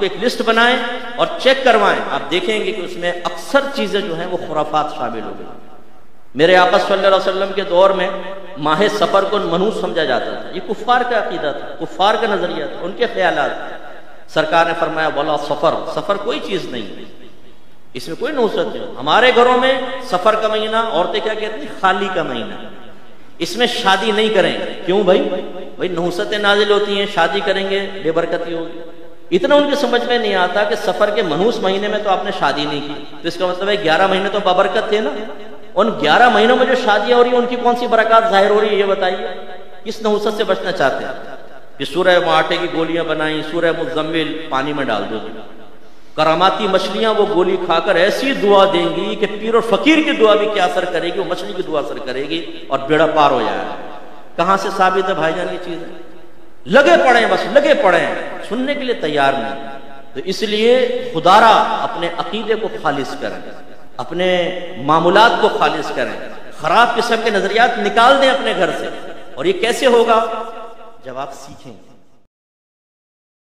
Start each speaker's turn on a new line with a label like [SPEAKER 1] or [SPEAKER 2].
[SPEAKER 1] ایک لسٹ بنائیں اور چیک کروائیں، آپ دیکھیں گے کہ اس میں اکثر چیزیں جو ہیں وہ خرافات شامل ہو گئی۔ میرے آقا صلی اللہ علیہ وسلم کے دور میں ماہ سفر کو منحوس سمجھا جاتا تھا، یہ کفار کا عقیدہ تھا، کفار کا نظریہ تھا، ان کے خیالات۔ سرکار نے فرمایا ولا سفر، سفر کوئی چیز نہیں، اس میں کوئی نحوست نہیں۔ ہمارے گھروں میں سفر کا مہینہ عورتیں کیا کہتی ہیں؟ خالی کا مہینہ، اس میں شادی نہیں کریں۔ کیوں بھائی؟ نحوستیں نازل ہوتی ہیں، شادی کریں گے بے برکتی ہوگی۔ اتنا ان کے سمجھ میں نہیں آتا کہ سفر کے منحوس مہینے میں تو آپ نے شادی نہیں کی، تو اس کا مطلب ہے 11 مہینے تو بابرکت تھے نا۔ ان 11 مہینوں میں جو شادیاں ہو رہی ہیں ان کی کون سی برکات ظاہر ہو رہی ہے؟ یہ بتائیے، کس نحوست سے بچنا چاہتے ہیں؟ کہ سورہ آٹے کی گولیاں بنائیں، سورہ مزمل پانی میں ڈال دو، کراماتی مچھلیاں وہ گولی کھا کر ایسی دعا دیں گی کہ پیر اور فقیر کی دعا بھی کیا اثر کرے گی، وہ مچھلی کی دعا اثر کرے گی اور بیڑا پار ہو جائے گا۔ کہاں سے ثابت ہے بھائی جان یہ چیز؟ لگے پڑے ہیں، بس لگے پڑے ہیں، سننے کے لیے تیار نہیں۔ تو اس لیے خدا را اپنے عقیدے کو خالص کریں، اپنے معمولات کو خالص کریں، خراب قسم کے نظریات نکال دیں اپنے گھر سے۔ اور یہ کیسے ہوگا؟ جب آپ سیکھیں گے۔